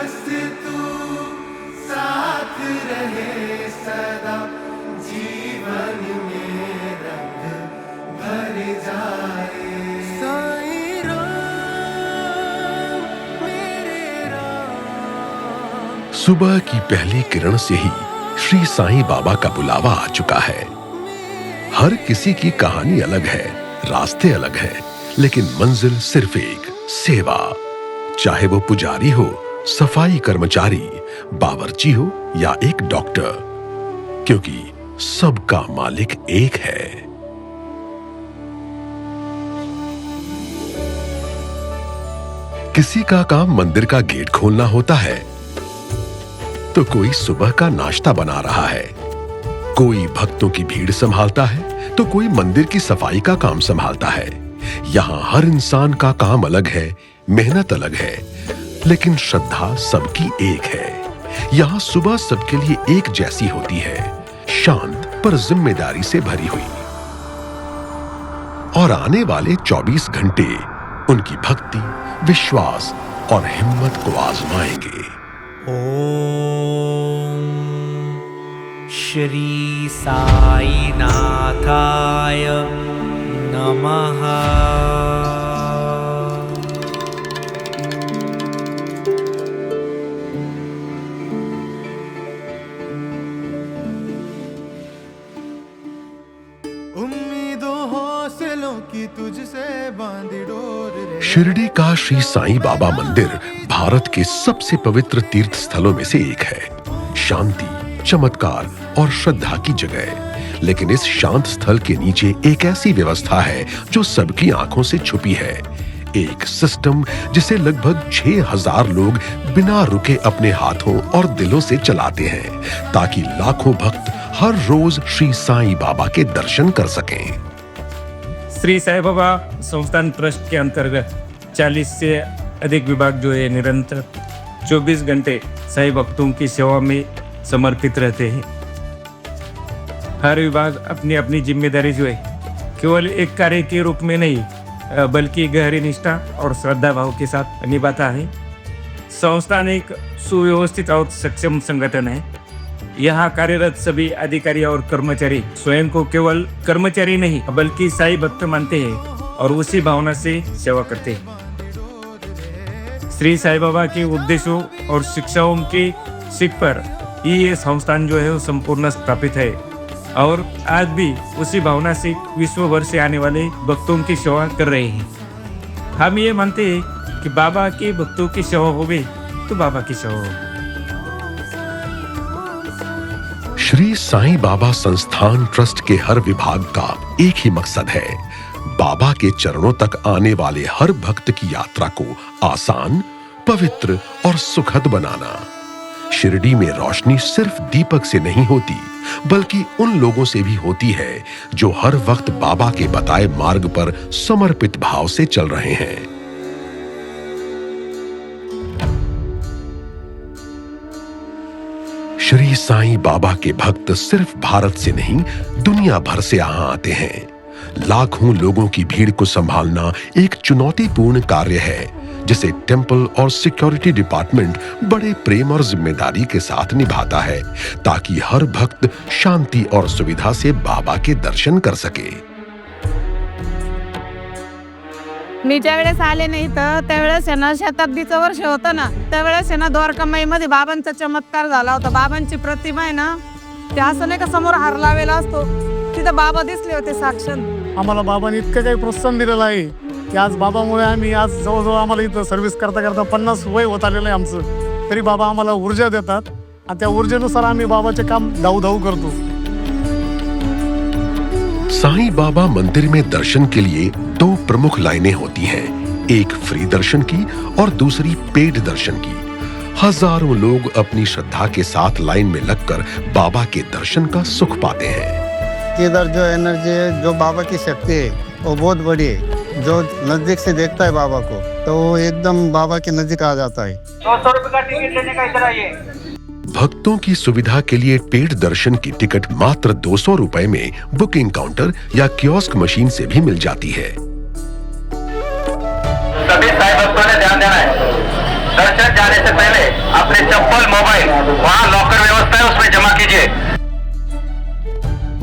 बस तू साथ रहे सदा, जीवन में रंग भर जाए। साईं राम मेरे राम। सुबह की पहली किरण से ही श्री साईं बाबा का बुलावा आ चुका है। हर किसी की कहानी अलग है, रास्ते अलग हैं, लेकिन मंजिल सिर्फ एक, सेवा। चाहे वो पुजारी हो, सफाई कर्मचारी, बावर्ची हो या एक डॉक्टर, क्योंकि सबका मालिक एक है। किसी का काम मंदिर का गेट खोलना होता है, तो कोई सुबह का नाश्ता बना रहा है, कोई भक्तों की भीड़ संभालता है, तो कोई मंदिर की सफाई का काम संभालता है। यहाँ हर इंसान का काम अलग है, मेहनत अलग है, लेकिन श्रद्धा सबकी एक है। यहाँ सुबह सबके लिए एक जैसी होती है, शांत पर जिम्मेदारी से भरी हुई। और आने वाले 24 घंटे उनकी भक्ति, विश्वास और हिम्मत को आजमाएंगे। ओम श्री साई नाथाय नमः। उम्मीदों हौसलों की तुझसे बांधी डोर रे। शिरडी का श्री साईं बाबा मंदिर भारत के सबसे पवित्र तीर्थ स्थलों में से एक है। शांति, चमत्कार और श्रद्धा की जगह। लेकिन इस शांत स्थल के नीचे एक ऐसी व्यवस्था है जो सबकी आंखों से छुपी है। एक सिस्टम जिसे लगभग 6000 लोग बिना रुके अपने हाथों और दिलों से चलाते हैं, ताकि लाखों भक्त हर रोज श्री साईं बाबा के दर्शन कर सकें। श्री साईं बाबा संस्थान ट्रस्ट के अंतर्गत 40 से अधिक विभाग जो है निरंतर 24 घंटे साईं भक्तों की सेवा में समर्पित रहते हैं। हर विभाग अपनी अपनी जिम्मेदारी जो है केवल एक कार्य के रूप में नहीं, बल्कि गहरी निष्ठा और श्रद्धा भाव के साथ निभाता है। संस्थान एक सुव्यवस्थित और सक्षम संगठन है। यहाँ कार्यरत सभी अधिकारी और कर्मचारी स्वयं को केवल कर्मचारी नहीं बल्कि साईं भक्त मानते हैं और उसी भावना से सेवा करते हैं। श्री साईं बाबा के उद्देश्यों और शिक्षाओं की सीख पर ये संस्थान जो है वो संपूर्ण स्थापित है और आज भी उसी भावना से विश्व भर से आने वाले भक्तों की सेवा कर रहे हैं। हम ये मानते हैं कि बाबा के भक्तों की सेवा होगी तो बाबा की सेवा होगी। श्री साईं बाबा संस्थान ट्रस्ट के हर विभाग का एक ही मकसद है, बाबा के चरणों तक आने वाले हर भक्त की यात्रा को आसान, पवित्र और सुखद बनाना। शिरडी में रोशनी सिर्फ दीपक से नहीं होती, बल्कि उन लोगों से भी होती है जो हर वक्त बाबा के बताए मार्ग पर समर्पित भाव से चल रहे हैं। श्री साईं बाबा के भक्त सिर्फ भारत से नहीं, दुनिया भर से यहाँ आते हैं। लाखों लोगों की भीड़ को संभालना एक चुनौतीपूर्ण कार्य है, जिसे टेंपल और सिक्योरिटी डिपार्टमेंट बड़े प्रेम और जिम्मेदारी के साथ निभाता है, ताकि हर भक्त शांति और सुविधा से बाबा के दर्शन कर सके। मी ज्यावेळेस आले नाही तर त्यावेळेस आहे ना शताब्दीचं वर्ष होतं ना, त्यावेळेस आहे ना द्वारकामाईमध्ये बाबांचा चमत्कार झाला होता। बाबांची प्रतिमा आहे ना, ते असं नाही का समोर हार लावलेला असतो, तिथं बाबा दिसले होते साक्षात। आम्हाला बाबांनी इतकं काही प्रोत्साहन दिलेलं आहे की आज बाबामुळे आम्ही आज जवळजवळ आम्हाला इथं सर्व्हिस करता करता 50 वय होत आलेलं आहे आमचं, तरी बाबा आम्हाला ऊर्जा देतात आणि त्या ऊर्जेनुसार आम्ही बाबाचे काम धावधाव करतो। साईं बाबा मंदिर में दर्शन के लिए 2 प्रमुख लाइनें होती हैं, एक फ्री दर्शन की और दूसरी पेड दर्शन की। हजारों लोग अपनी श्रद्धा के साथ लाइन में लगकर बाबा के दर्शन का सुख पाते हैं। इधर जो एनर्जी है, जो बाबा की शक्ति है वो बहुत बड़ी है। जो नजदीक से देखता है बाबा को तो वो एकदम बाबा के नजदीक आ जाता है। 200 रुपए का टिकट लेने का इधर आइए। भक्तों की सुविधा के लिए पेड दर्शन की टिकट मात्र 200 रुपए में बुकिंग काउंटर या कियोस्क मशीन से भी मिल जाती है। सभी साईं भक्तों ने ध्यान देना है। दर्शन जाने से पहले अपने चप्पल मोबाइल वहाँ लॉकर व्यवस्था है उसमें जमा कीजिए।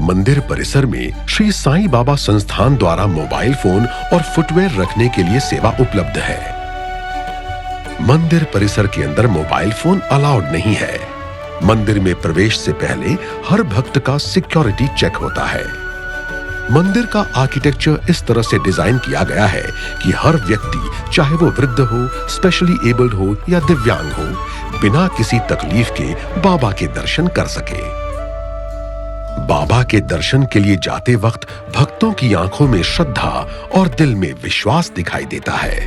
मंदिर परिसर में श्री साईं बाबा संस्थान द्वारा मोबाइल फोन और फुटवेयर रखने के लिए सेवा उपलब्ध है। मंदिर परिसर के अंदर मोबाइल फोन अलाउड नहीं है। मंदिर में प्रवेश से पहले हर भक्त का सिक्योरिटी चेक होता है। मंदिर का आर्किटेक्चर इस तरह से डिजाइन किया गया है कि हर व्यक्ति, चाहे वो वृद्ध हो, स्पेशली एबल्ड हो या दिव्यांग हो, बिना किसी तकलीफ के बाबा के दर्शन कर सके। बाबा के दर्शन के लिए जाते वक्त भक्तों की आंखों में श्रद्धा और दिल में विश्वास दिखाई देता है।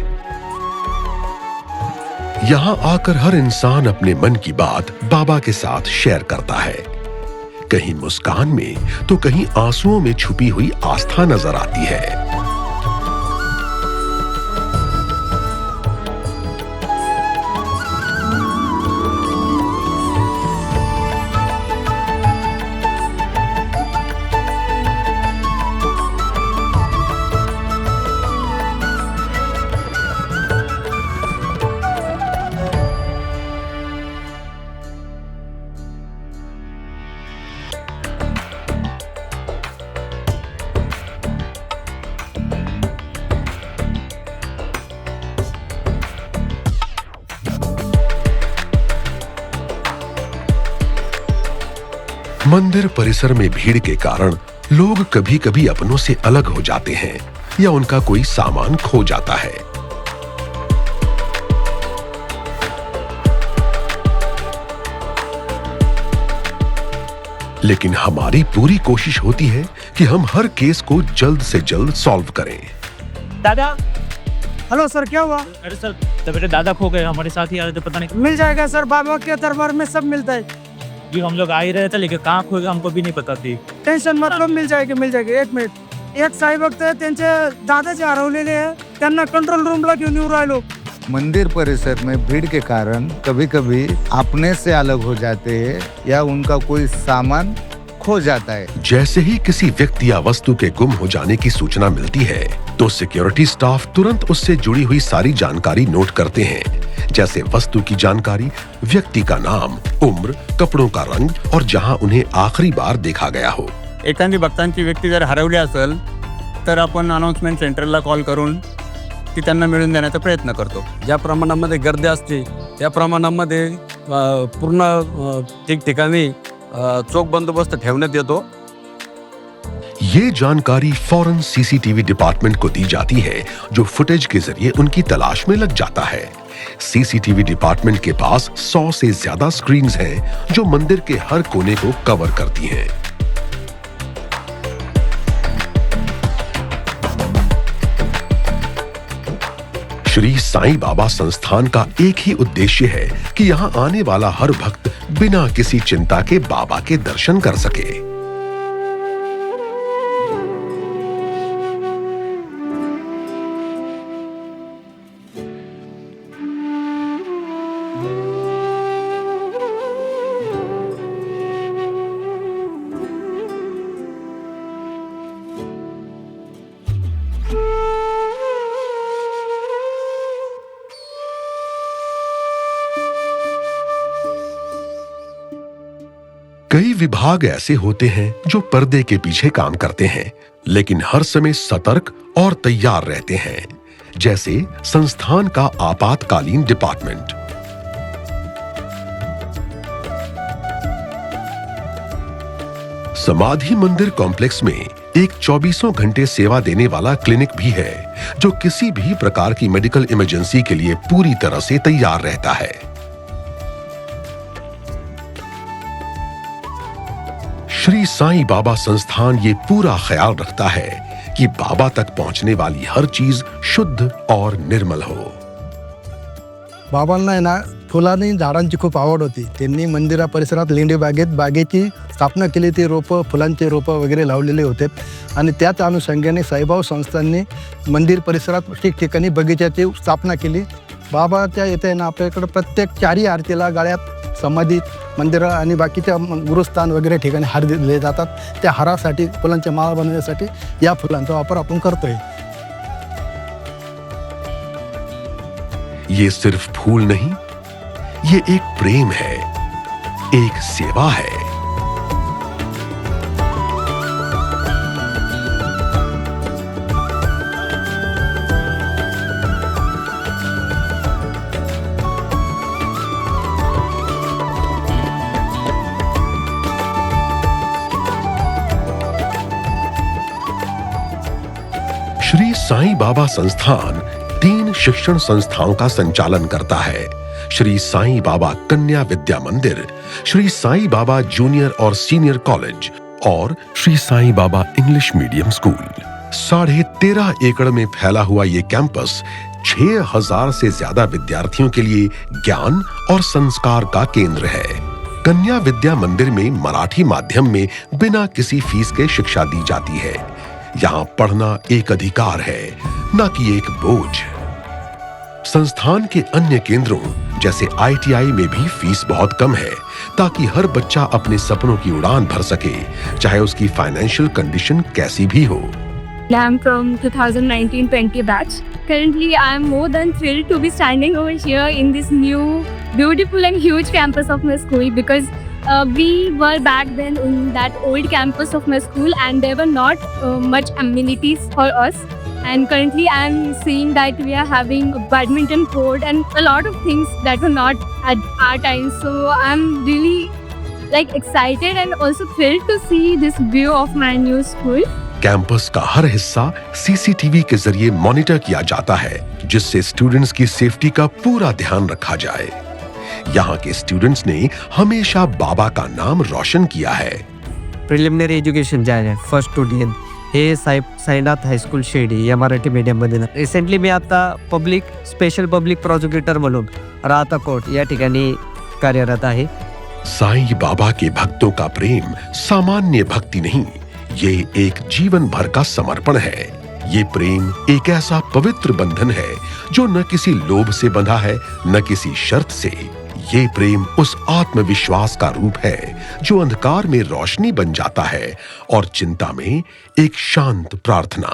यहां आकर हर इंसान अपने मन की बात बाबा के साथ शेयर करता है। कहीं मुस्कान में तो कहीं आंसुओं में छुपी हुई आस्था नजर आती है। मंदिर परिसर में भीड़ के कारण लोग कभी कभी अपनों से अलग हो जाते हैं या उनका कोई सामान खो जाता है। लेकिन हमारी पूरी कोशिश होती है कि हम हर केस को जल्द से जल्द सॉल्व करें। दादा, हेलो सर, क्या हुआ? अरे सर, तो बेटे दादा खो गए, हमारे साथ ही आ रहे थे, पता नहीं। मिल जाएगा सर, बाबा के दरबार में सब मिलता है। जी हम लोग आ ही रहे थे, लेकिन कहाँ खो गए हमको भी नहीं पता थी। टेन्शन मतलब मिल जाएगी, मिल जाएगी। एक मिनिट, एक साई भक्त आहे, त्यांचे दादाचे हरवलेले आहे, त्यांना कंट्रोल रूमला घेऊन येऊ राहिलो। मंदिर परिसर में भीड़ के कारण कभी कभी अपने से अलग हो जाते हैं या उनका कोई सामान खो जाता है। जैसे ही किसी व्यक्ति या वस्तु के गुम हो जाने की सूचना मिलती है तो सिक्योरिटी स्टाफ तुरंत उससे जुड़ी हुई सारी जानकारी नोट करते हैं, जैसे वस्तु की जानकारी, व्यक्ति का नाम, उम्र, कपड़ों का रंग और जहां उन्हें आखिरी बार देखा गया हो। एखादी भक्तांची व्यक्ती जर हरवली असेल तर आपण अनाउन्समेंट सेंटरला कॉल करून ती त्यांना मिळवून देण्याचा प्रयत्न करतो। ज्या प्रमाणामध्ये गर्दी असते त्या प्रमाणामध्ये पूर्ण ठिकठिकाणी चोख बंदोबस्त ठेवण्यात येतो। ये जानकारी फौरन सीसीटीवी डिपार्टमेंट को दी जाती है, जो फुटेज के जरिए उनकी तलाश में लग जाता है। सीसीटीवी डिपार्टमेंट के पास 100 से ज्यादा स्क्रीन्स हैं, जो मंदिर के हर कोने को कवर करती हैं। श्री साईं बाबा संस्थान का एक ही उद्देश्य है कि यहाँ आने वाला हर भक्त बिना किसी चिंता के बाबा के दर्शन कर सके। कई विभाग ऐसे होते हैं जो पर्दे के पीछे काम करते हैं, लेकिन हर समय सतर्क और तैयार रहते हैं, जैसे संस्थान का आपातकालीन डिपार्टमेंट। समाधि मंदिर कॉम्प्लेक्स में एक 24 घंटे सेवा देने वाला क्लिनिक भी है, जो किसी भी प्रकार की मेडिकल इमरजेंसी के लिए पूरी तरह से तैयार रहता है। श्री साईं बाबा संस्थान ये पूरा ख्याल रखता है कि बाबा तक पहुंचने वाली हर चीज शुद्ध और निर्मल हो। बाबांना आहे ना फुलांनी झाडांची खूप आवड होती। त्यांनी मंदिरा परिसरात लेंडी बागेची स्थापना केली। ती रोपं, फुलांचे रोपं वगैरे लावलेले होते आणि त्याच अनुषंगाने साईबाबा संस्थांनी मंदिर परिसरात ठिकठिकाणी बगीच्याची स्थापना केली। बाबाच्या येथे ना आपल्याकडे प्रत्येक 4 आरतीला गाळ्यात समाधी, मंदिरं आणि बाकीच्या गुरुस्थान वगैरे ठिकाणी हार दिले जातात। त्या हारासाठी, फुलांच्या माळा बनवण्यासाठी या फुलांचा वापर आपण करतोय। ये सिर्फ फूल नहीं, ये एक प्रेम है, एक सेवा है। श्री साईं बाबा संस्थान 3 शिक्षण संस्थाओं का संचालन करता है। श्री साईं बाबा कन्या विद्या मंदिर, श्री साईं बाबा जूनियर और सीनियर कॉलेज और Shri Sai Baba English medium school. 13.5 एकड़ में फैला हुआ ये कैंपस 6000 से ज्यादा विद्यार्थियों के लिए ज्ञान और संस्कार का केंद्र है। कन्या विद्या मंदिर में मराठी माध्यम में बिना किसी फीस के शिक्षा दी जाती है। यहाँ पढ़ना एक अधिकार है, न कि एक बोझ। संस्थान के अन्य केंद्रों जैसे ITI में भी फीस बहुत कम है, ताकि हर बच्चा अपने सपनों की उड़ान भर सके, चाहे उसकी फाइनेंशियल कंडीशन कैसी भी हो। I'm from 2019-20 batch. Currently, I am more than thrilled to be standing over here in this new, beautiful and huge campus of my school, because we were back then in that old campus of my school and there were not much amenities for us. And currently, I am seeing that we are having a badminton court and a lot of things that were not at our time. So I'm really excited and also thrilled to see this view of my new school. Campus का हर हिस्सा CCTV के जरिए monitor किया जाता है, जिससे students की safety का पूरा ध्यान रखा जाए। यहाँ के स्टूडेंट्स ने हमेशा बाबा का नाम रोशन किया है। प्रिलिमिनरी एज्युकेशन जे आहे फर्स्ट टू 10 हे साईनाथ हायस्कूल शिर्डी या मराठी मीडियममध्ये ना। रिसेंटली मी आता स्पेशल पब्लिक प्रोसिक्युटर म्हणून राहता कोर्ट या ठिकाणी कार्यरत आहे। साईं बाबा के भक्तों का प्रेम सामान्य भक्ति नहीं, ये एक जीवन भर का समर्पण है। ये प्रेम एक ऐसा पवित्र बंधन है जो न किसी लोभ से बंधा है, न किसी शर्त से। ये प्रेम उस आत्मविश्वास का रूप है जो अंधकार में रोशनी बन जाता है और चिंता में एक शांत प्रार्थना।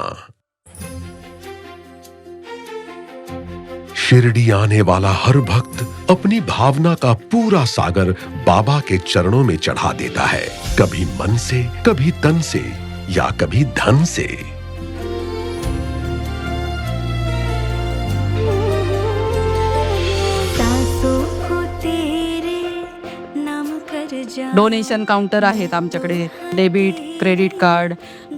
शिरडी आने वाला हर भक्त अपनी भावना का पूरा सागर बाबा के चरणों में चढ़ा देता है, कभी मन से, कभी तन से या कभी धन से। डोनेशन काउंटर आहेत आमच्याकडे। डेबिट, क्रेडिट कार्ड,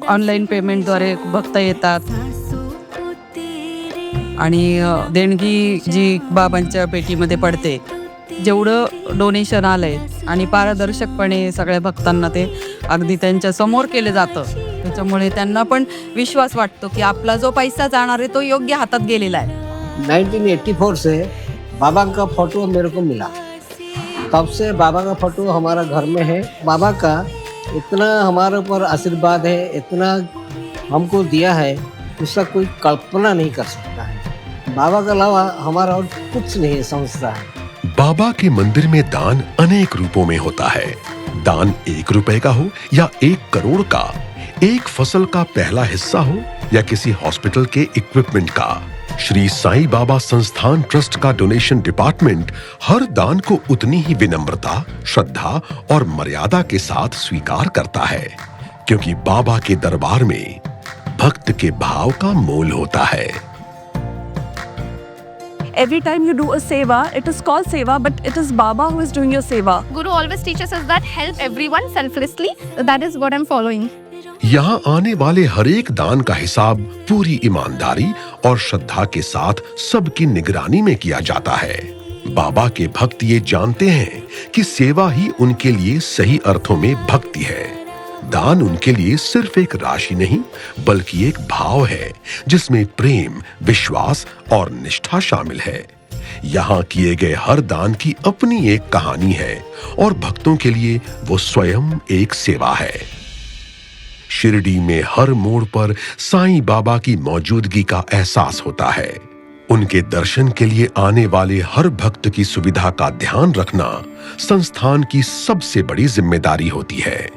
ऑनलाईन पेमेंटद्वारे भक्त येतात आणि देणगी जी बाबांच्या पेटीमध्ये पडते, जेवढं डोनेशन आलंय आणि पारदर्शकपणे सगळ्या भक्तांना ते अगदी त्यांच्या समोर केलं जातं, त्याच्यामुळे त्यांना पण विश्वास वाटतो की आपला जो पैसा जाणार आहे तो योग्य हातात गेलेला आहे। 1984 से बाबा का फोटो मेरे को मिला, तब से बाबा का फोटो हमारा घर में है। बाबा का इतना हमारे ऊपर आशीर्वाद है, इतना हमको दिया है, उसका कोई कल्पना नहीं कर सकता है। बाबा के अलावा हमारा और कुछ नहीं समझता है। बाबा के मंदिर में दान अनेक रूपों में होता है। दान 1 रुपए का हो या 1 करोड़ का, एक फसल का पहला हिस्सा हो या किसी हॉस्पिटल के इक्विपमेंट का, श्री साईं बाबा संस्थान ट्रस्ट का डोनेशन डिपार्टमेंट हर दान को उतनी ही विनम्रता, श्रद्धा और मर्यादा के साथ स्वीकार करता है, क्योंकि बाबा के दरबार में भक्त के भाव का मोल होता है। Every time you do a seva, it is called seva, but it is Baba who is doing your seva. Guru always teaches us that help everyone selflessly. That is what I'm following. यहाँ आने वाले हर एक दान का हिसाब पूरी ईमानदारी और श्रद्धा के साथ सबकी निगरानी में किया जाता है। बाबा के भक्त ये जानते हैं कि सेवा ही उनके लिए सही अर्थों में भक्ति है। दान उनके लिए सिर्फ एक राशि नहीं, बल्कि एक भाव है जिसमें प्रेम, विश्वास और निष्ठा शामिल है। यहाँ किए गए हर दान की अपनी एक कहानी है और भक्तों के लिए वो स्वयं एक सेवा है। शिरडी में हर मोड़ पर साईं बाबा की मौजूदगी का एहसास होता है। उनके दर्शन के लिए आने वाले हर भक्त की सुविधा का ध्यान रखना संस्थान की सबसे बड़ी जिम्मेदारी होती है।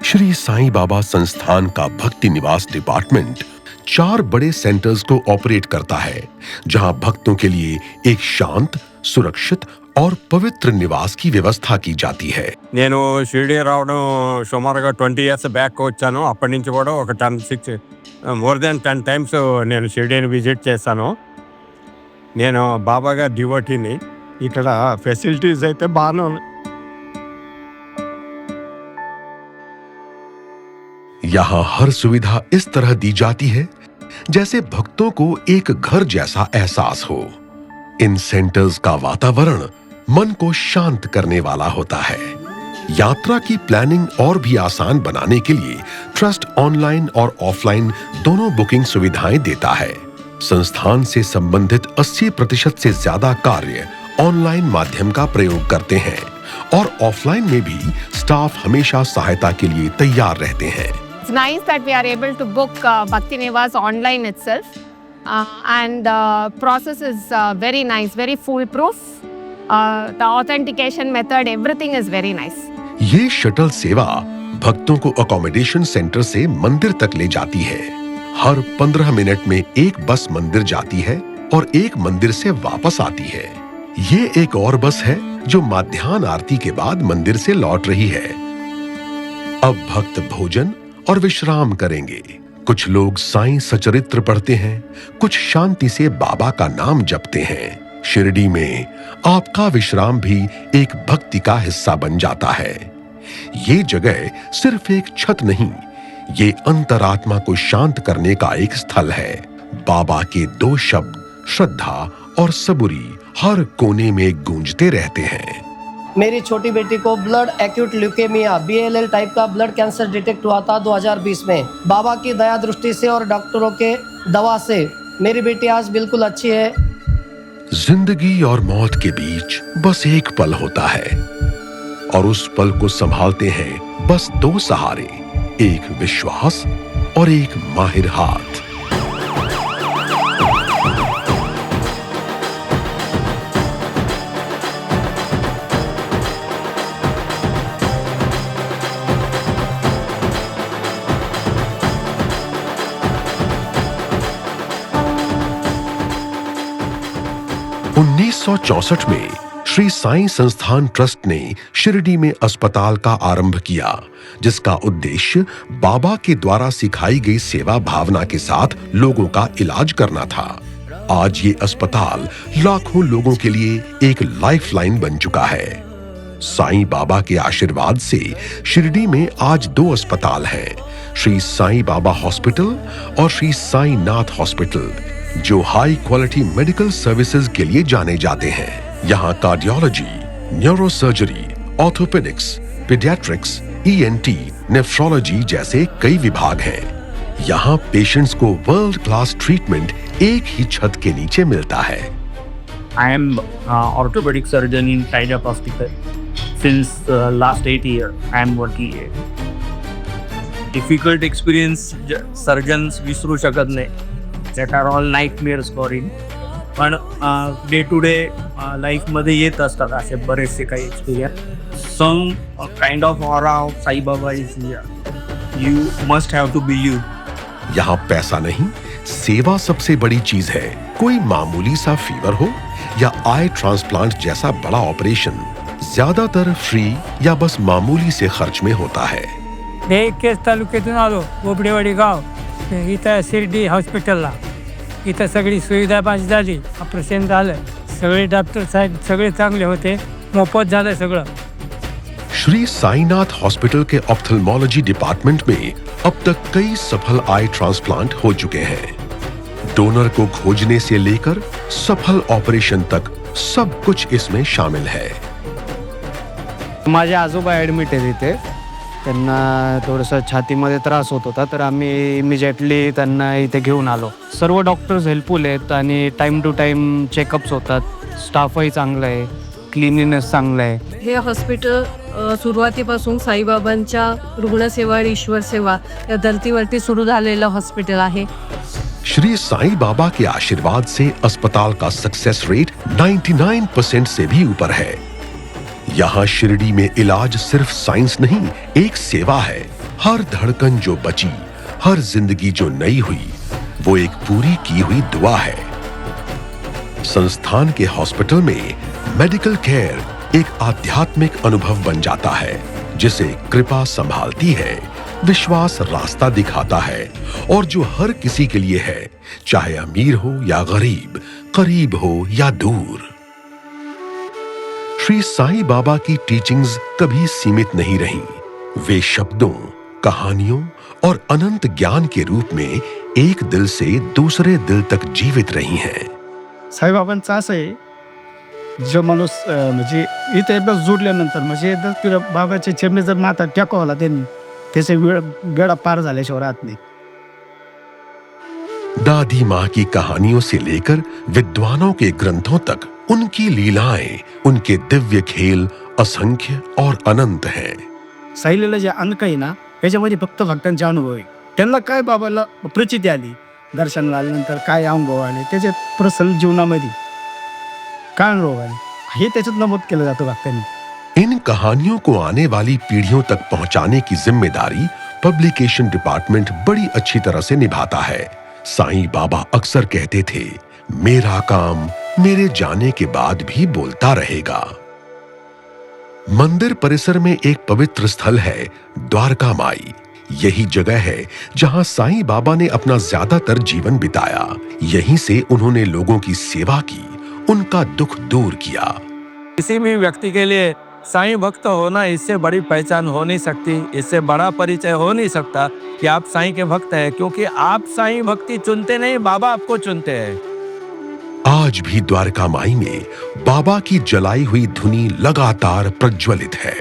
श्री साईं बाबा संस्थान का भक्ति निवास डिपार्टमेंट 4 बड़े सेंटर्स को ऑपरेट करता है, जहां भक्तों के लिए एक शांत, सुरक्षित और पवित्र निवास की व्यवस्था की जाती है। నేను షిరిడి రావడం సుమారుగా 20 years బ్యాక్ వచ్చాను. అప్పటి నుంచి కూడా ఒక more than 10 times నేను షిరిడిని విజిట్ చేశాను. నేను బాబా గారి డివోటీని. ఇక్కడ ఫెసిలిటీస్ అయితే బాగానే ఉన్నాయి. यहाँ हर सुविधा इस तरह दी जाती है जैसे भक्तों को एक घर जैसा एहसास हो। इन सेंटर्स का वातावरण मन को शांत करने वाला होता है। यात्रा की प्लानिंग और भी आसान बनाने के लिए ट्रस्ट ऑनलाइन और ऑफलाइन दोनों बुकिंग सुविधाएं देता है। संस्थान से संबंधित 80% से ज्यादा कार्य ऑनलाइन माध्यम का प्रयोग करते हैं और ऑफलाइन में भी स्टाफ हमेशा सहायता के लिए तैयार रहते हैं। It's nice that we are able to book Bhakti Niwas online itself, and the process is very nice, very foolproof. The authentication method, everything is very nice. ये शटल सेवा भक्तों को अकोमोडेशन सेंटर से मंदिर तक ले जाती है। हर 15 मिनट में एक बस मंदिर जाती है और एक मंदिर से वापस आती है। ये एक और बस है जो मध्याह्न आरती के बाद मंदिर से लौट रही है। अब भक्त भोजन और विश्राम करेंगे। कुछ लोग साईं सचरित्र पढ़ते हैं, कुछ शांति से बाबा का नाम जपते हैं। शिरडी में आपका विश्राम भी एक भक्ति का हिस्सा बन जाता है। ये जगह सिर्फ एक छत नहीं, ये अंतरात्मा को शांत करने का एक स्थल है। बाबा के 2 शब्द श्रद्धा और सबूरी हर कोने में गूंजते रहते हैं। मेरी छोटी बेटी को blood acute leukaemia BLL type का ब्लड कैंसर डिटेक्ट हुआ था 2020 में। बाबा की दया दृष्टि से और डॉक्टरों के दवा से मेरी बेटी आज बिल्कुल अच्छी है। जिंदगी और मौत के बीच बस एक पल होता है और उस पल को संभालते हैं बस 2 सहारे, एक विश्वास और एक माहिर हाथ। उन्नीस 1964 में श्री साईं संस्थान ट्रस्ट ने शिरडी में अस्पताल का आरंभ किया, जिसका उद्देश्य बाबा के द्वारा सिखाई गई सेवा भावना के साथ लोगों का इलाज करना था। आज ये अस्पताल लाखों लोगों के लिए एक लाइफलाइन बन चुका है। साईं बाबा के आशीर्वाद से शिरडी में आज 2 अस्पताल हैं, श्री साईं बाबा हॉस्पिटल और श्री साईं नाथ हॉस्पिटल, जो हाई क्वालिटी मेडिकल सर्विसेज के लिए जाने जाते हैं। यहाँ cardiology, neurosurgery, orthopaedics, paediatrics, ENT, nephrology जैसे कई विभाग हैं। यहाँ पेशेंट्स को वर्ल्ड क्लास ट्रीटमेंट एक ही छत के नीचे मिलता है। I am orthopedic surgeon in Tiger Hospital. Since last 8 years, I am working here. Difficult experience, surgeons विसरू शकत नाही. That are all nightmares for him. पण डे टू डे लाईफमध्ये येत असतात असे बरेचसे काही experience. Some kind of aura of Sai Baba is here. You must have to believe. यहाँ पैसा नहीं, सेवा सबसे बड़ी चीज है। कोई मामूली सा फीवर हो या आई ट्रांसप्लांट जैसा बड़ा ऑपरेशन ज्यादातर फ्री या बस मामूली से खर्च में होता है। केस तालुक्यातून आलो, बोबडेवाडी गाव. इथं शिर्डी हॉस्पिटलला इथं सगळी सुविधा माझी झाली. ऑपरेशन झालं, सगळे डॉक्टर साहेब सगळे चांगले होते, मोफत झालं सगळं. श्री साईनाथ हॉस्पिटल के ऑप्थेल्मोलॉजी डिपार्टमेंट में अब तक कई सफल आई ट्रांसप्लांट हो चुके हैं। डोनर को खोजने से लेकर सफल ऑपरेशन तक सब कुछ इसमें शामिल है। माझे आजोबा ॲडमिट आहेत इथे. त्यांना थोडंसं छातीमध्ये त्रास होत होता, तर आम्ही इमिजिएटली त्यांना इथे घेऊन आलो. सर्व डॉक्टर्स हेल्पफुल आहेत आणि टाईम टू टाईम चेकअप्स होतात. स्टाफही चांगलं आहे, क्लिनिनेस चांगलं आहे. हे हॉस्पिटल सुरुवातीपासून साईबाबांच्या रुग्णसेवा आणि ईश्वर सेवा या धर्तीवरती सुरू झालेलं हॉस्पिटल आहे. श्री साईं बाबा के आशीर्वाद से अस्पताल का सक्सेस रेट 99% से भी ऊपर है। यहाँ शिरडी में इलाज सिर्फ साइंस नहीं, एक सेवा है। हर धड़कन जो बची, हर जिंदगी जो नई हुई, वो एक पूरी की हुई दुआ है। संस्थान के हॉस्पिटल में मेडिकल केयर एक आध्यात्मिक अनुभव बन जाता है, जिसे कृपा संभालती है, विश्वास रास्ता दिखाता है और जो हर किसी के लिए है, चाहे अमीर हो या गरीब, करीब हो या दूर। श्री साईं बाबा की टीचिंग्स कभी सीमित नहीं रहीं। वे शब्दों, कहानियों और अनंत ज्ञान के रूप में एक दिल से दूसरे दिल तक जीवित रही हैं। साईबाबांचं असं आहे, जो माणूस म्हणजे इथे एकदा जोडल्यानंतर म्हणजे एकदा तुला बाबाच्या चरणी जर माथा टेकवला त्यांनी, त्याचे वेळा पार झाल्याशिवाय राहत नाही। दादी माँ की कहानियों से लेकर विद्वानों के ग्रंथों तक उनकी लीलाएं, उनके दिव्य खेल असंख्य और अनंत हैं। साईलीला जे अंक आहे ना, याच्यामध्ये फक्त भक्तांचे अनुभव आहे। त्यांना काय बाबाला प्रचिती आली, दर्शनाला आल्यानंतर काय अनुभव आले, त्याचे प्रसन्न जीवनामध्ये काय अनुभव आले, हे त्याच्यात नमूद केलं जातं भक्तांनी। इन कहानियों को आने वाली पीढ़ियों तक पहुंचाने की जिम्मेदारी पब्लिकेशन डिपार्टमेंट बड़ी अच्छी तरह से निभाता है। साईं बाबा अक्सर कहते थे, मेरा काम मेरे जाने के बाद भी बोलता रहेगा। मंदिर परिसर में एक पवित्र स्थल है द्वारका माई। यही जगह है जहां साईं बाबा ने अपना ज्यादातर जीवन बिताया। यहीं से उन्होंने लोगों की सेवा की, उनका दुख दूर किया। किसी भी व्यक्ति के लिए साईं भक्त होना, इससे बड़ी पहचान हो नहीं सकती, इससे बड़ा परिचय हो नहीं सकता कि आप साईं के भक्त हैं, क्योंकि आप साईं भक्ति चुनते नहीं, बाबा आपको चुनते हैं। आज भी द्वारका माई में बाबा की जलाई हुई धुनी लगातार प्रज्वलित है।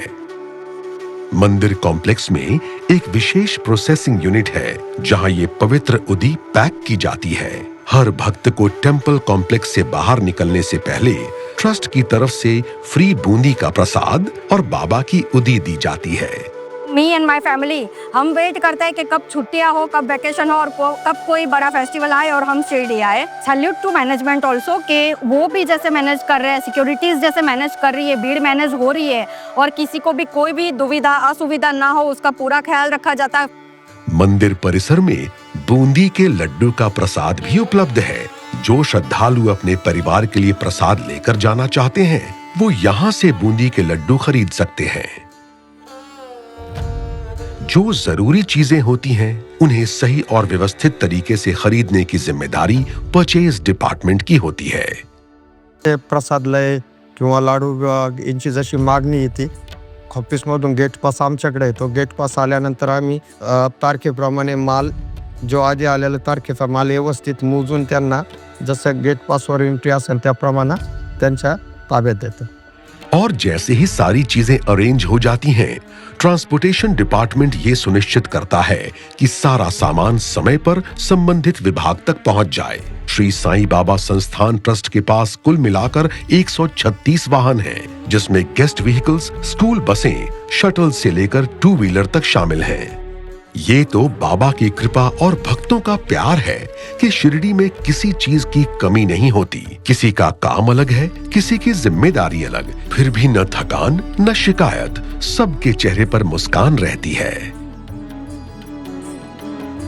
मंदिर कॉम्प्लेक्स में एक विशेष प्रोसेसिंग यूनिट है, जहां ये पवित्र उदी पैक की जाती है। हर भक्त को टेम्पल कॉम्प्लेक्स से बाहर निकलने से पहले ट्रस्ट की तरफ से फ्री बूंदी का प्रसाद और बाबा की उदी दी जाती है। मी एंड माय फैमिली, हम वेट करते हैं कि कब छुट्टियां हो, कब वैकेशन हो और कब कोई बड़ा फेस्टिवल आए और हम शिरडी आए। सैल्यूट टू मैनेजमेंट ऑल्सो कि वो भी जैसे मैनेज कर रहे हैं, सिक्योरिटीज जैसे मैनेज कर रही है, भीड़ मैनेज हो रही है और किसी को भी कोई भी दुविधा असुविधा ना हो, उसका पूरा ख्याल रखा जाता है। मंदिर परिसर में बूंदी के लड्डू का प्रसाद भी उपलब्ध है। जो श्रद्धालु अपने परिवार के लिए प्रसाद लेकर जाना चाहते हैं, वो यहाँ से बूंदी के लड्डू खरीद सकते हैं। जो जरूरी चीजें होती हैं, उन्हें सही और व्यवस्थित तरीके से खरीदने की जिम्मेदारी परचेज डिपार्टमेंट की होती है। प्रसादलय किंवा लाडू यांची जशी मागणी येते, ऑफिसमधून गेट पास आमच्याकडे येतो। गेट पास आल्यानंतर आम्ही तारखेप्रमाणे माल, जो आधी आलेला तारखेचा माल व्यवस्थित मोजून त्यांना जसं गेट पासवर एंट्री असेल त्याप्रमाणे त्यांच्या ताब्यात देतो। और जैसे ही सारी चीजें अरेंज हो जाती हैं, ट्रांसपोर्टेशन डिपार्टमेंट ये सुनिश्चित करता है कि सारा सामान समय पर संबंधित विभाग तक पहुंच जाए। श्री साईं बाबा संस्थान ट्रस्ट के पास कुल मिलाकर 136 वाहन हैं, जिसमें गेस्ट व्हीकल्स, स्कूल बसें, शटल से लेकर 2 व्हीलर तक शामिल हैं। ये तो बाबा की कृपा और भक्तों का प्यार है कि शिरडी में किसी चीज की कमी नहीं होती। किसी का काम अलग है, किसी की जिम्मेदारी अलग, फिर भी न थकान न शिकायत, सबके चेहरे पर मुस्कान रहती है।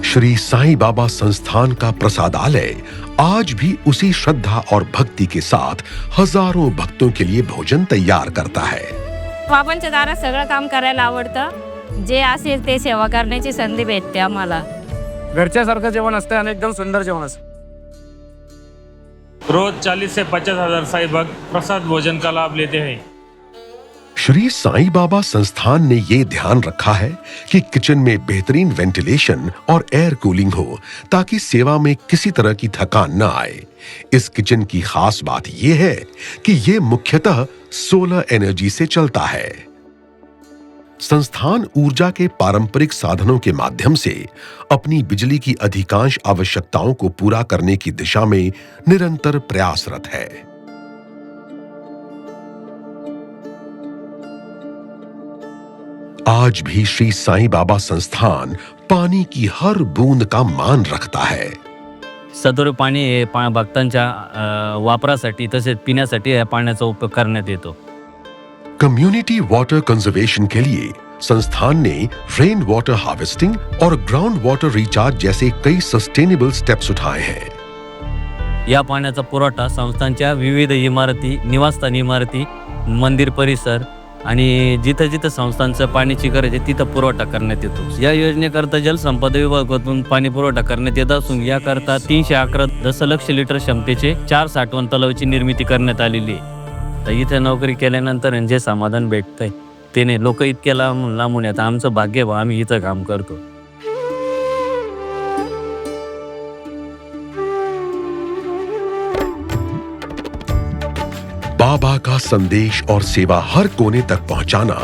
श्री साईं बाबा संस्थान का प्रसादालय आज भी उसी श्रद्धा और भक्ति के साथ हजारों भक्तों के लिए भोजन तैयार करता है। बाबांच्या दारात सगळं काम करायला आवडतं, जे असेल ते सेवा करण्याची संधी भेटते आम्हाला। घरच्यासारखं जेवण असतं आणि एकदम सुंदर जेवण असतं। रोज 40 से 50 हजार साईं भक्त प्रसाद भोजन का लाभ लेते हैं। श्री साईं बाबा संस्थान ने ये ध्यान रखा है कि किचन में बेहतरीन वेंटिलेशन और एयर कूलिंग हो, ताकि सेवा में किसी तरह की थकान न आए। इस किचन की खास बात यह है कि ये मुख्यतः सोलर एनर्जी से चलता है। संस्थान ऊर्जा के पारंपरिक साधनों के माध्यम से अपनी बिजली की अधिकांश आवश्यकताओं को पूरा करने की दिशा में निरंतर प्रयासरत है। आज भी श्री साईं बाबा संस्थान पानी की हर बूंद का मान रखता है। सदर पाणी हे भक्तांच्या वापरासाठी तसेच पिण्यासाठी या पाण्याचा उपयोग करण्यात येतो। कम्युनिटी वाटर कंजर्वेशन के लिए संस्थान ने रेन वाटर हार्वेस्टिंग और ग्राउंड वाटर रिचार्ज जैसे कई सस्टेनेबल स्टेप्स उठाए हैं। या पाण्याचा पुरवठा संस्थांच्या विविध इमारती, निवासस्थान इमारती, मंदिर परिसर आणि जिथं जिथं संस्थांचं पाण्याची गरज आहे तिथं पुरवठा करण्यात येतो। या योजनेकरता जलसंपदा विभागातून पाणी पुरवठा करण्यात येत असून याकरता 311 दशलक्ष लिटर क्षमतेचे 4 साठवण तलावाची निर्मिती करण्यात आलेली आहे। तर इथे नोकरी केल्यानंतर जे समाधान भेटतंय त्याने लोक इतक्या लांबून येतात। आमचं भाग्य बा, आम्ही इथं काम करतो। बाबा का संदेश और सेवा हर कोने तक पहुंचाना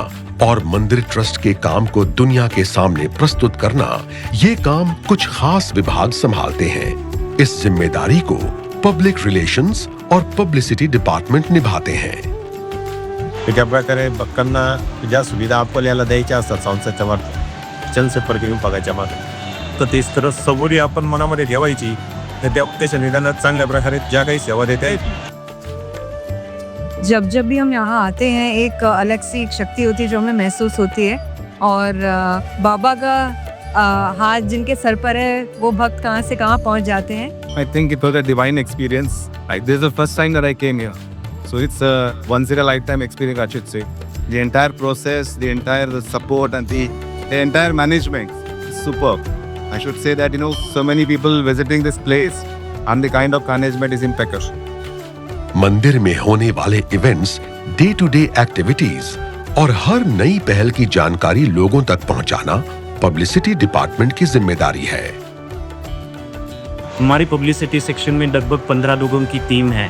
और मंदिर ट्रस्ट के काम को दुनिया के सामने प्रस्तुत करना, ये काम कुछ खास विभाग संभालते हैं। इस जिम्मेदारी को पब्लिक रिलेशंस और पब्लिसिटी डिपार्टमेंट निभाते हैं। त्या प्रकारे भक्तांना ज्या सुविधा आपल्याला द्यायच्या असतात संस्थेच्या मार्फत जनसंपर्क विभागाच्या मार्फत, तर तेच तर सबुरी आपण मनामध्ये ठेवायची। त्या त्याच्या निदानात चांगल्या प्रकारे ज्या काही सेवा देता येतील। जब जब भी हम यहाँ आते हैं एक अलग सी एक शक्ति होती है जो हमें महसूस होती है। और बाबा का हाथ जिनके सर पर है वो भक्त कहाँ से कहाँ पहुँच जाते हैं। I think it was a divine experience. Like this is the first time that I came here, so it's a once in a lifetime experience, I should say. The entire process, the entire support, and the entire management is superb. I should say that so many people visiting this place, and the kind of management is impeccable. मंदिर में होने वाले events, day to day activities और हर नई पहल की जानकारी लोगों तक पहुंचाना पब्लिसिटी डिपार्टमेंट की जिम्मेदारी है। हमारी पब्लिसिटी सेक्शन में लगभग 15 लोगों की टीम है।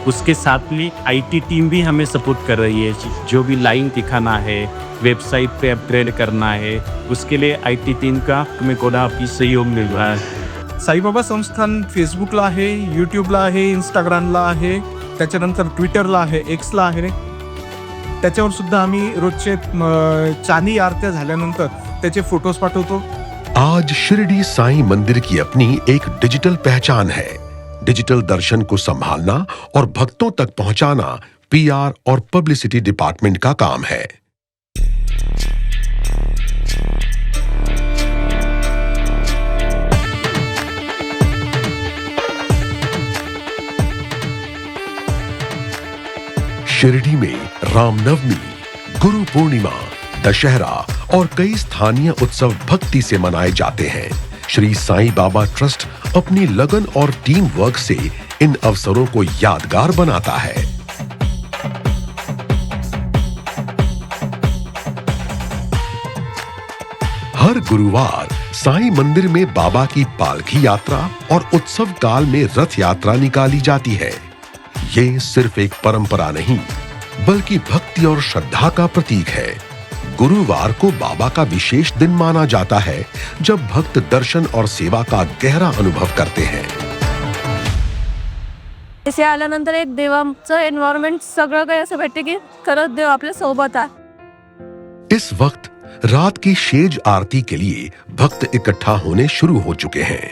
उसके साथ ही आईटी टीम भी हमें सपोर्ट कर रही है। जो भी लाइन दिखाना है, वेबसाइट पे अपग्रेड करना है, उसके लिए आईटी टीम का हमें कोणाही सहयोग मिल रहा है। साईबाबा संस्थान फेसबुकला आहे, यूट्यूबला आहे, इंस्टाग्रामला आहे, त्याच्यानंतर ट्विटरला आहे, एक्सला आहे। त्याच्यावर सुद्धा आम्ही रोजचे चांदी आरत्या झाल्यानंतर त्याचे फोटोज पाठवतो। आज शिरडी साईं मंदिर की अपनी एक डिजिटल पहचान है। डिजिटल दर्शन को संभालना और भक्तों तक पहुंचाना पीआर और पब्लिसिटी डिपार्टमेंट का काम है। शिरडी में रामनवमी, गुरु पूर्णिमा, दशहरा और कई स्थानीय उत्सव भक्ति से मनाए जाते हैं। श्री साईं बाबा ट्रस्ट अपनी लगन और टीम वर्क से इन अवसरों को यादगार बनाता है। हर गुरुवार साईं मंदिर में बाबा की पालकी यात्रा और उत्सव काल में रथ यात्रा निकाली जाती है। ये सिर्फ एक परंपरा नहीं, बल्कि भक्ति और श्रद्धा का प्रतीक है। गुरुवार को बाबा का विशेष दिन माना जाता है, जब भक्त दर्शन और सेवा का गहरा अनुभव करते हैं। इथे आल्यानंतर एक देवाचं एन्व्हायरमेंट सगळं काही असं भेटते की खरंच देव आपल्या सोबत आहे। इस वक्त रात की शेज आरती के लिए भक्त इकट्ठा होने शुरू हो चुके हैं।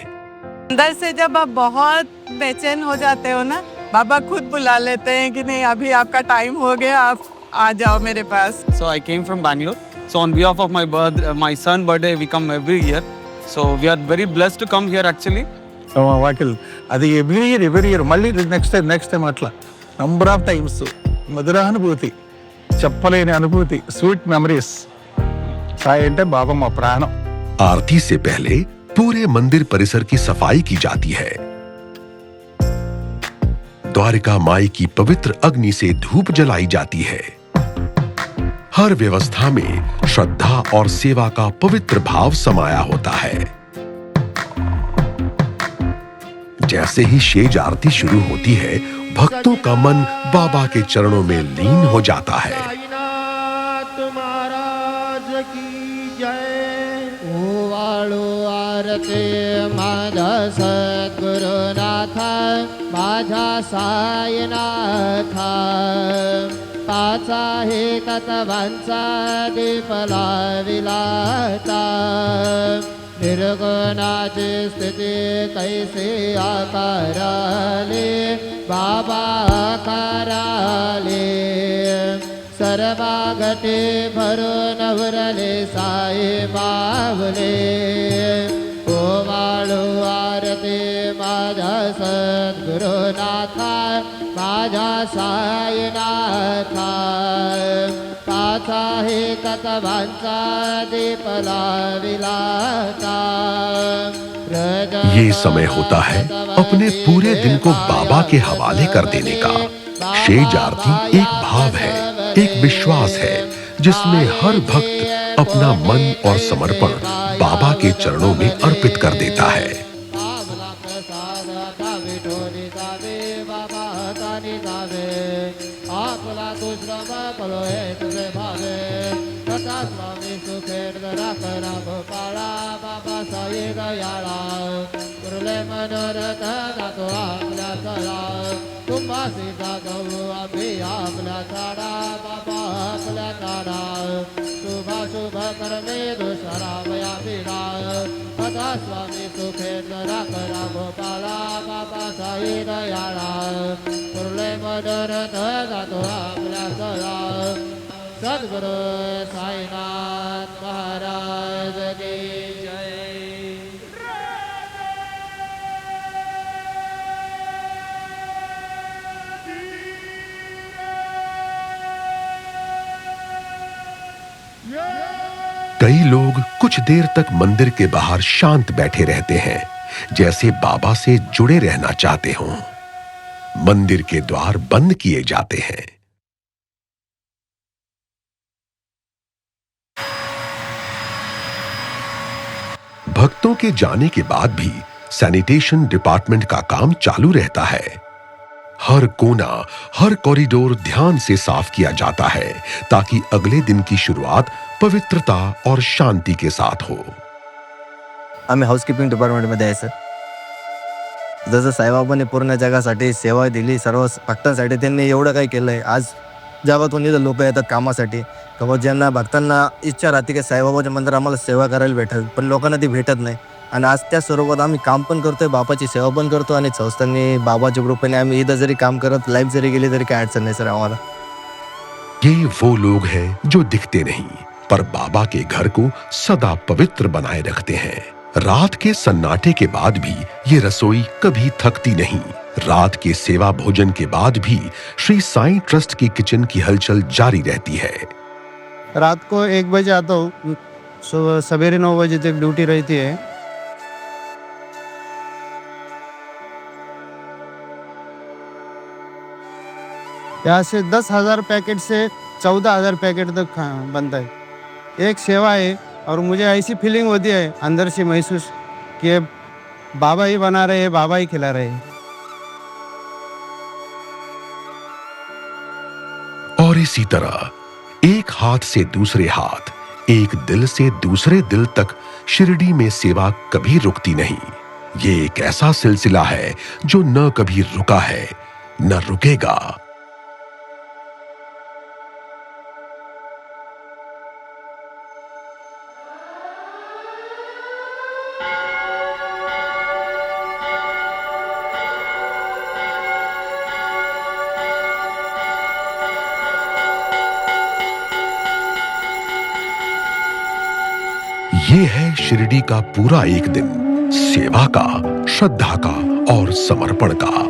अंदर से जब आप बहुत बेचैन हो जाते हो ना, बाबा खुद बुला लेते हैं कि नहीं अभी आपका टाइम हो गया, आप आ जाओ मेरे पास। So I came from Bangalore. So on behalf of my son birthday, we come every year. So we are very blessed to come here actually. వాకిల్ అది ఎవ్రీ ఇయర్ మళ్ళీ నెక్స్ట్ టైం అట్లా నంబర్ ఆఫ్ టైమ్స్ మధురానుభూతి, చెప్పలేని అనుభూతి, sweet memories. Sai అంటే బాబా మా ప్రాణం। आरती से पहले पूरे मंदिर परिसर की सफाई की जाती है। द्वारिका माई की पवित्र अग्नि से धूप जलाई जाती है। हर व्यवस्था में श्रद्धा और सेवा का पवित्र भाव समाया होता है। जैसे ही शेज आरती शुरू होती है, भक्तों का मन बाबा के चरणों में लीन हो जाता है। माझा सद्गुरुनाथा, माझा साईनाथा, पाचा हे तत्वांचा दीप लाविलाता, निर्गुणाची स्थिती कैसे आकाराले, बाबा आकाराले, सर्वागर पोटे भरून उरले साई बावले ओवाळू आरती माझ्या सद्गुरुनाथा माझ्या साईनाथा पाचा हे तत्वांचा दीप लाविलाता ये समय होता है अपने पूरे दिन को बाबा के हवाले कर देने का। शेज आरती एक भाव है, एक विश्वास है जिसमें हर भक्त अपना मन और समर्पण बाबा के चरणों में अर्पित कर देता है। आपला दुश्रम पलो हे तुझे भावे तथा स्वामी सुखेर करा गोपाळा बाबा साई दयाळा कुर्ले मनोरथ जातो आपल्या चला तुम्हासी जागवू आम्ही आपल्या चाडा बाबा आपल्या चाडा शुभ कर्मे दुसरावया बिडा तथा स्वामी सुखेर करा गोपाळा बाबा साई दयाळा कुर्ले मनोरथ जातो आपल्या चला सद्गुरु साईनाथ महाराज की जय। कई लोग कुछ देर तक मंदिर के बाहर शांत बैठे रहते हैं, जैसे बाबा से जुड़े रहना चाहते हों। मंदिर के द्वार बंद किए जाते हैं। भक्तों के जाने के बाद भी सैनिटेशन डिपार्टमेंट का काम चालू रहता है। हर कोना, हर कॉरिडोर ध्यान से साफ किया जाता है ताकि अगले दिन की शुरुआत पवित्रता और शांति के साथ हो। आम्ही हाऊसकीपिंग डिपार्टमेंटमध्ये आहे सर. जसं साईबाबांनी पूर्ण जगासाठी सेवा दिली, सर्व भक्तांसाठी त्यांनी एवढं काही केलं आहे. आज जगातून इथं लोक येतात कामासाठी, किंवा ज्यांना भक्तांना इच्छा राहते की साईबाबाच्या मंदिरात आम्हाला सेवा करायला भेटेल, पण लोकांना ती भेटत नाही. आणि आज त्या स्वरूपात आम्ही काम पण करतोय, बाबाची सेवा पण करतो आणि संस्थांनी बाबाच्या ग्रुपने आम्ही इथं जरी काम करत लाईफ जरी गेली तरी काय अडचण नाही सर आम्हाला. ये वो लोग हैं जो दिखते नहीं पर बाबा के घर को सदा पवित्र बनाए रखते हैं। रात के सन्नाटे के बाद भी ये रसोई कभी थकती नहीं। रात के सेवा भोजन के बाद भी श्री साईं ट्रस्ट की किचन की हलचल जारी रहती है। रात को 1 बजे आता हूँ, सवेरे 9 बजे तक ड्यूटी रहती है. यहाँ से 10,000 पैकेट से 14,000 पैकेट तक बनता है. एक सेवा है और मुझे ऐसी फीलिंग होती है अंदर से महसूस कि बाबा ही बना रहे हैं, बाबा ही खिला रहे हैं. और इसी तरह एक हाथ से दूसरे हाथ, एक दिल से दूसरे दिल तक शिरडी में सेवा कभी रुकती नहीं। ये एक ऐसा सिलसिला है जो न कभी रुका है न रुकेगा। ये है शिरडी का पूरा एक दिन, सेवा का, श्रद्धा का और समर्पण का।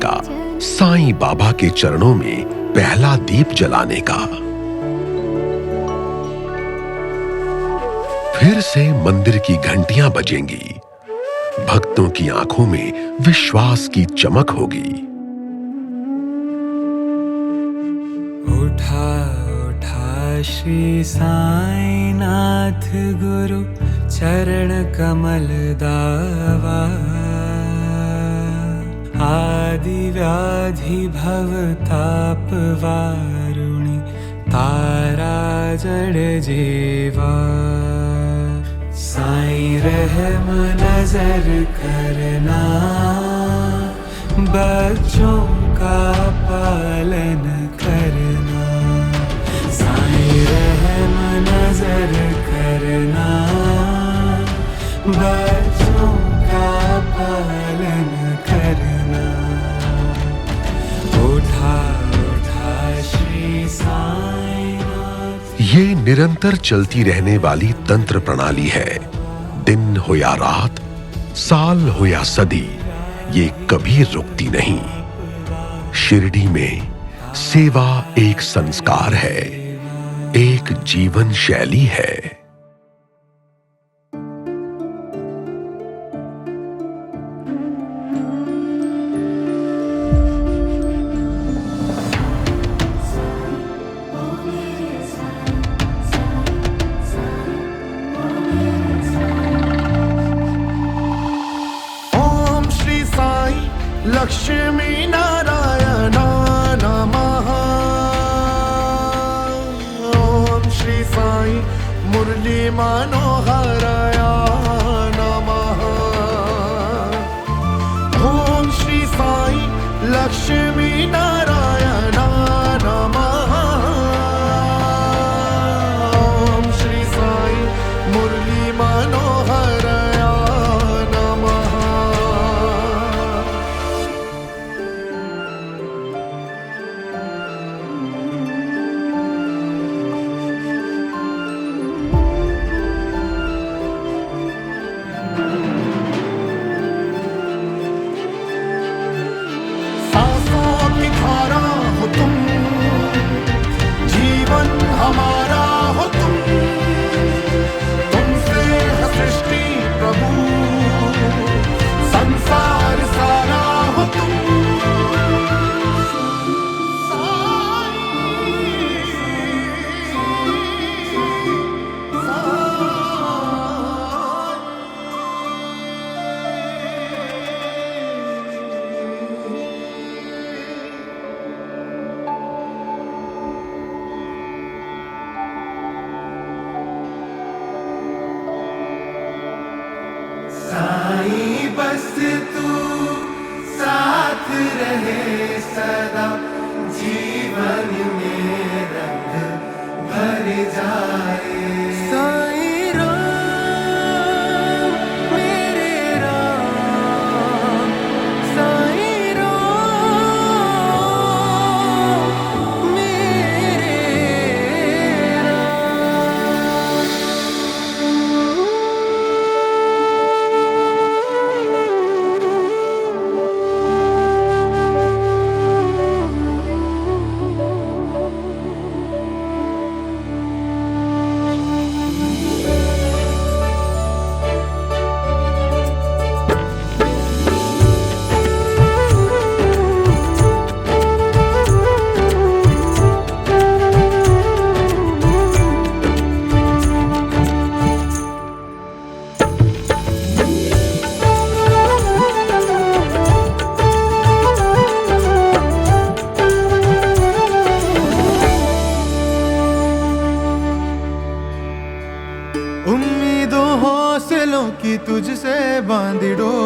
का, साईं बाबा के चरणों में पहला दीप जलाने का। फिर से मंदिर की घंटियां बजेंगी, भक्तों की आंखों में विश्वास की चमक होगी। उठा उठा श्री साईनाथ गुरु चरण कमल दावा, आदि व्याधि भव ताप वारुणी तारा जड़ जीवा। साईं रहम नजर करना, बच्चों का पालन करना। साईं रहम नजर करना, बच्चों का पालन करना। उठा उठा श्री साईनाथ। ये निरंतर चलती रहने वाली तंत्र प्रणाली है। दिन हो या रात, साल हो या सदी, ये कभी रुकती नहीं। शिरडी में सेवा एक संस्कार है, एक जीवन शैली है। लक्ष्मी नारायण नमः। ओम श्री साई मुरली मनोहराय नमः। ओम श्री साई लक्ष्मी नारायण नमः। ओम श्री साई मुरली मनोहराय नमः। हमारा हो तुम, तुमसे है सृष्टि प्रभु, संसार सारा हो तुम। साईं बस तू साथ रहे सदा, जीवन में रंग भर जाए। साईं राम मेरे राम, साईं राम मेरे उम्मीदों हौसलों की तुझसे बांधी डोर।